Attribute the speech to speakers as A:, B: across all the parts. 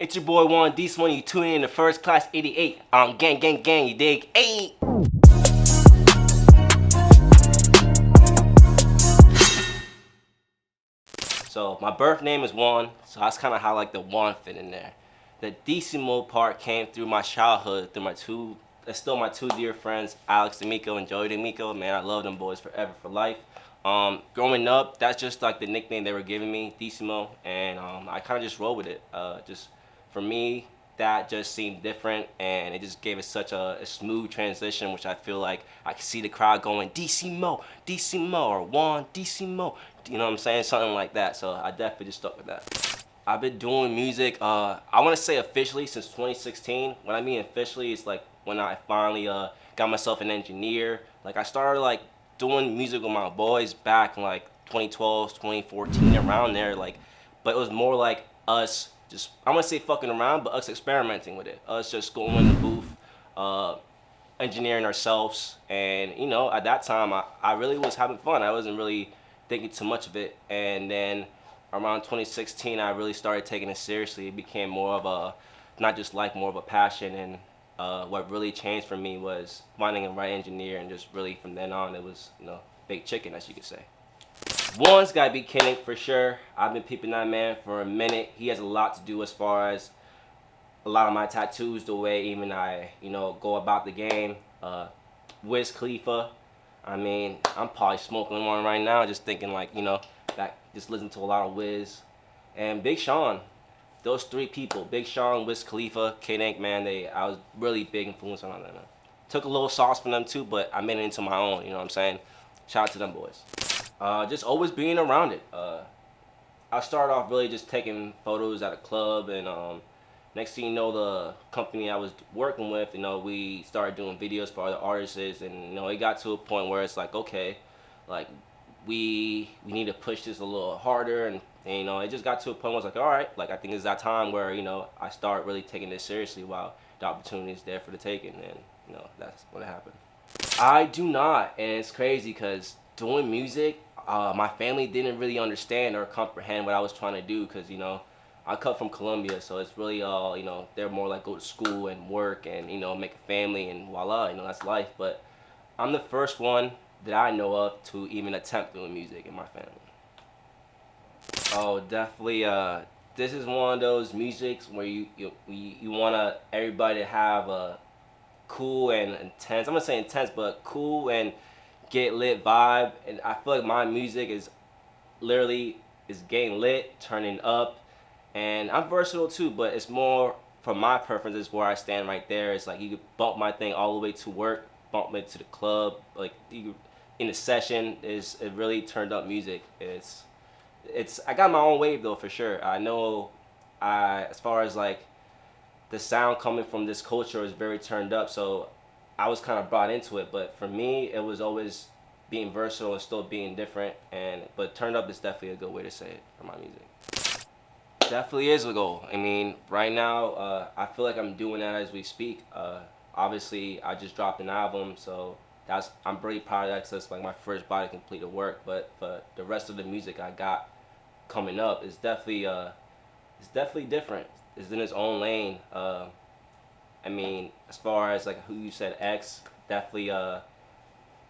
A: It's your boy Juandisemo. You tuning in to First Class 88. Gang, gang, gang. You dig? Hey. So my birth name is Juan, so that's kind of how like the Juan fit in there. The Decimo part came through my childhood, through that's still my two dear friends, Alex D'Amico and Joey D'Amico. Man, I love them boys forever for life. Growing up, that's just like the nickname they were giving me, Decimo, and I kind of just roll with it. Just for me, that just seemed different, and it just gave it such a smooth transition, which I feel like I could see the crowd going, Decimo, Decimo, or Juan, Decimo, you know what I'm saying? Something like that, so I definitely just stuck with that. I've been doing music, I want to say officially since 2016. When I mean officially, it's like when I finally got myself an engineer. Like I started like doing music with my boys back in like 2012, 2014, around there. Like, but it was more like us just, I want to say fucking around, but us experimenting with it. Us just going in the booth, engineering ourselves. And, you know, at that time, I really was having fun. I wasn't really thinking too much of it. And then around 2016, I really started taking it seriously. It became more of a, not just like, more of a passion. And what really changed for me was finding a right engineer, and just really from then on, it was, you know, baked chicken, as you could say. One's gotta be Kenny for sure. I've been peeping that man for a minute. He has a lot to do as far as a lot of my tattoos, the way even I, you know, go about the game. Wiz Khalifa. I mean, I'm probably smoking one right now, just thinking like, you know, that just listen to a lot of Wiz. And Big Sean. Those three people, Big Sean, Wiz Khalifa, Kid Ink, man, I was really big influence on them. Took a little sauce from them too, but I made it into my own, you know what I'm saying? Shout out to them boys. Just always being around it. I started off really just taking photos at a club, and next thing you know, the company I was working with, you know, we started doing videos for other artists, and you know, it got to a point where it's like, okay, like we need to push this a little harder, and you know, it just got to a point where I was like, all right, like I think it's that time where, you know, I start really taking this seriously while the opportunity is there for the taking, and you know, that's what happened. I do not, and it's crazy because doing music, my family didn't really understand or comprehend what I was trying to do, because you know, I come from Colombia, so it's really all, you know, they're more like go to school and work and, you know, make a family and voila, you know, that's life. But I'm the first one that I know of to even attempt doing music in my family. Oh, definitely. This is one of those musics where you wanna everybody to have a cool and intense. I'm gonna say intense, but cool and get lit vibe. And I feel like my music is literally is getting lit, turning up, and I'm versatile too. But it's more for my preferences where I stand right there. It's like you could bump my thing all the way to work, bump it to the club, like you in a session. It really turned up music. It's I got my own wave though for sure. I know as far as like the sound coming from this culture is very turned up, so I was kind of brought into it. But for me, it was always being versatile and still being different. And but turned up is definitely a good way to say it for my music. Definitely is a goal. I mean, right now, I feel like I'm doing that as we speak. Obviously, I just dropped an album, so I'm pretty proud of that, 'cause that's like my first body completed work. But the rest of the music I got coming up is definitely different. It's in its own lane. I mean, as far as like who you said, X, definitely.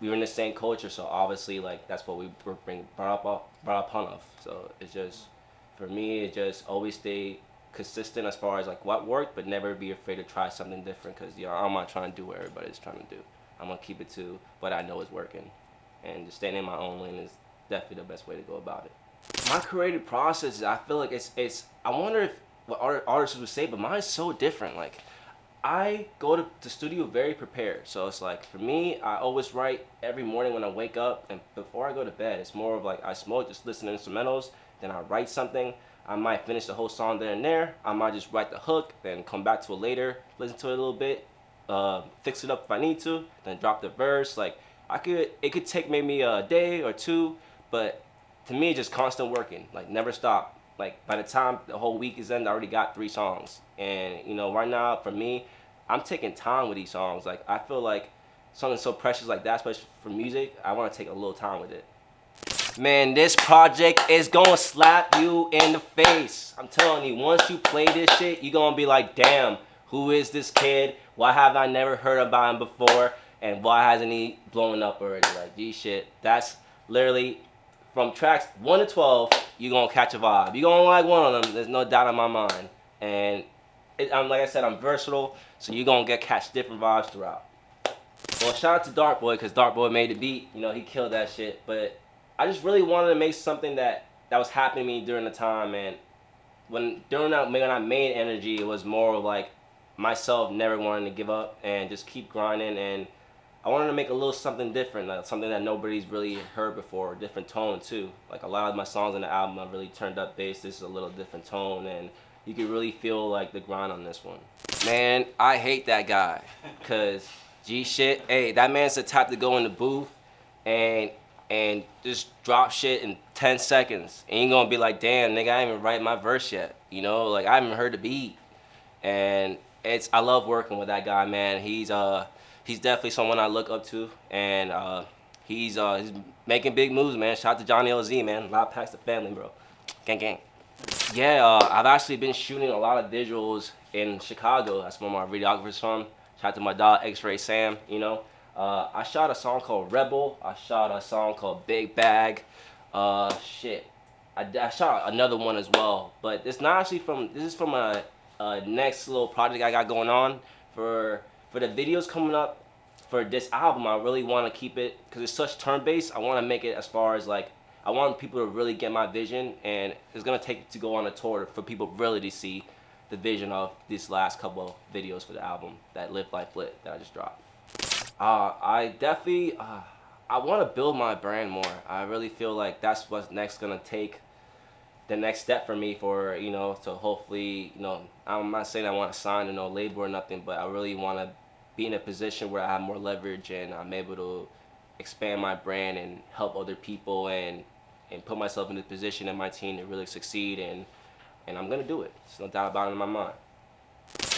A: We were in the same culture, so obviously like that's what we were brought upon of. So it's just for me, it just always stay consistent as far as like what worked, but never be afraid to try something different, because you know, I'm not trying to do what everybody's trying to do. I'm gonna keep it to what I know is working, and just staying in my own lane is definitely the best way to go about it. My creative process, I feel like it's. I wonder if what artists would say, but mine's so different. Like I go to the studio very prepared, so it's like for me, I always write every morning when I wake up and before I go to bed. It's more of like I smoke, just listen to instrumentals, then I write something. I might finish the whole song there and there. I might just write the hook, then come back to it later, listen to it a little bit, fix it up if I need to, then drop the verse. Like it could take maybe a day or two, but to me, just constant working, like never stop. Like by the time the whole week is ended, I already got 3 songs. And you know, right now for me, I'm taking time with these songs. Like I feel like something so precious like that, especially for music, I want to take a little time with it. Man, this project is gonna slap you in the face. I'm telling you, once you play this shit, you're gonna be like, damn, who is this kid? Why have I never heard about him before? And why hasn't he blown up already? Like, G shit. That's literally from tracks 1 to 12, you're gonna catch a vibe. You're gonna like one of them, there's no doubt in my mind. And I'm like I said, I'm versatile, so you're gonna catch different vibes throughout. Well, shout out to Dark Boy, because Dark Boy made the beat. You know, he killed that shit. But I just really wanted to make something that was happening to me during the time. And when I made Energy, it was more of like myself never wanting to give up and just keep grinding. And I wanted to make a little something different, like something that nobody's really heard before, a different tone too. Like a lot of my songs on the album, I really turned up bass. This is a little different tone, and you can really feel like the grind on this one. Man, I hate that guy, cause G shit. Hey, that man's the type to go in the booth and just drop shit in 10 seconds. And you're gonna be like, damn, nigga, I ain't even write my verse yet. You know, like I haven't heard the beat. And I love working with that guy, man. He's definitely someone I look up to, and he's making big moves, man. Shout out to Johnny LZ, man. Loud packs the family, bro. Gang, gang. Yeah, I've actually been shooting a lot of visuals in Chicago. That's where my videographer's from. Shout out to my dog X-Ray Sam, you know. I shot a song called Rebel. I shot a song called Big Bag. Shit. I shot another one as well. But it's not actually this is from a next little project I got going on. For the videos coming up for this album, I really want to keep it, because it's such turn-based, I want to make it as far as like, I want people to really get my vision, and it's going to take to go on a tour for people really to see the vision of these last couple of videos for the album, that Live Life Lit that I just dropped. I definitely, I want to build my brand more. I really feel like that's what's next going to take the next step for me, for, you know, to hopefully, you know, I'm not saying I want to sign to no label or nothing, but I really want to be in a position where I have more leverage and I'm able to expand my brand and help other people and put myself in a position and my team to really succeed, and I'm gonna do it. There's no doubt about it in my mind.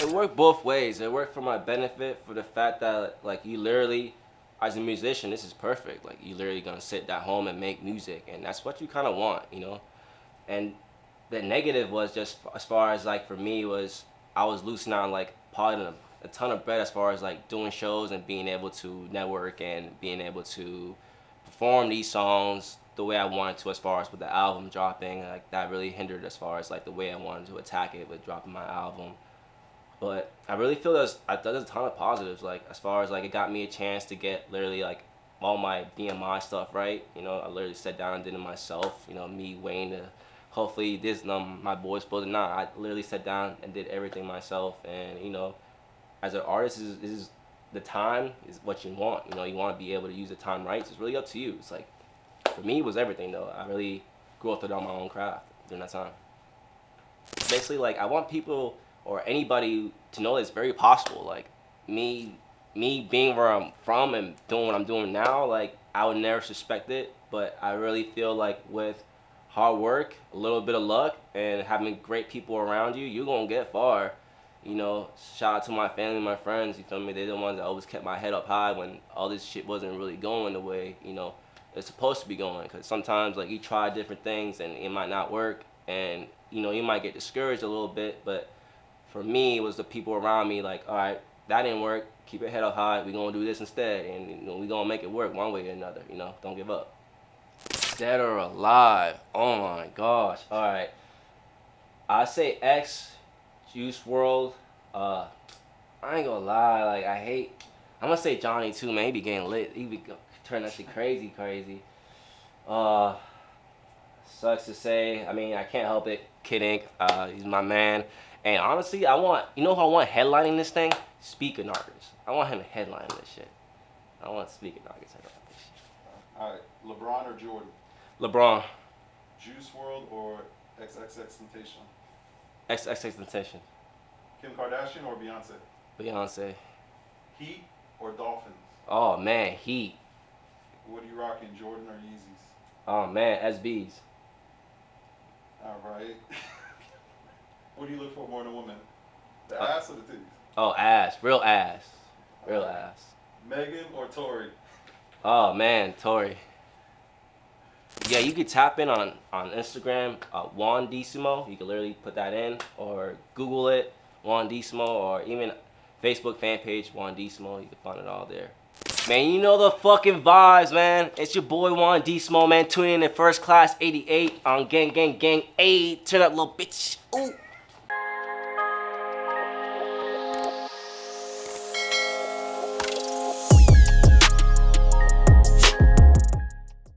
A: It worked both ways. It worked for my benefit, for the fact that like you literally, as a musician, this is perfect. Like you literally gonna sit at home and make music, and that's what you kind of want, you know. And the negative was just as far as like for me was I was losing out on like probably a ton of bread as far as like doing shows and being able to network and being able to perform these songs the way I wanted to, as far as with the album dropping. Like that really hindered as far as like the way I wanted to attack it with dropping my album. But I really feel there's a ton of positives, like as far as like it got me a chance to get literally like all my BMI stuff right. You know, I literally sat down and did it myself. You know, me weighing the, hopefully this my boy's supposed to not. I literally sat down and did everything myself, and you know, as an artist, is the time is what you want. You know, you want to be able to use the time right. So it's really up to you. It's like, for me, it was everything though. I really grew up on my own craft during that time. Basically, like I want people or anybody to know that it's very possible. Like me being where I'm from and doing what I'm doing now, like I would never suspect it. But I really feel like with hard work, a little bit of luck, and having great people around you, you're gonna get far. You know, shout out to my family, my friends, you feel me? They're the ones that always kept my head up high when all this shit wasn't really going the way, you know, it's supposed to be going. Because sometimes, like, you try different things and it might not work, and, you know, you might get discouraged a little bit. But for me, it was the people around me, like, all right, that didn't work, keep your head up high, we're gonna do this instead, and, you know, we're gonna make it work one way or another, you know, don't give up. Dead or alive, oh my gosh, all right. I say X, Juice WRLD. I ain't gonna lie, like I'm gonna say Johnny too, man. He be getting lit. He be turning that shit crazy. Sucks to say. I mean, I can't help it. Kid Ink, he's my man. And honestly, you know who I want headlining this thing? Speaker Knockers. I want him to headline this shit. I want Speaker Knockers headline this shit.
B: Alright, LeBron or Jordan?
A: LeBron.
B: Juice WRLD or XXXTentacion?
A: XXXTentacion.
B: Kim Kardashian or Beyonce?
A: Beyonce.
B: Heat or Dolphins?
A: Oh man, Heat.
B: What are you rocking, Jordan or Yeezys?
A: Oh man, SBs.
B: Alright. What do you look for more in a woman? The ass or the titties?
A: Oh, ass. Real ass. Real ass.
B: Megan or Tory?
A: Oh man, Tory. Yeah, you could tap in on Instagram, Juandisemo. You can literally put that in, or Google it, Juandisemo, or even Facebook fan page, Juandisemo. You can find it all there. Man, you know the fucking vibes, man. It's your boy Juandisemo, man. Tuning in at First Class 88 on Gang Gang Gang. Ayy, turn up, little bitch. Ooh.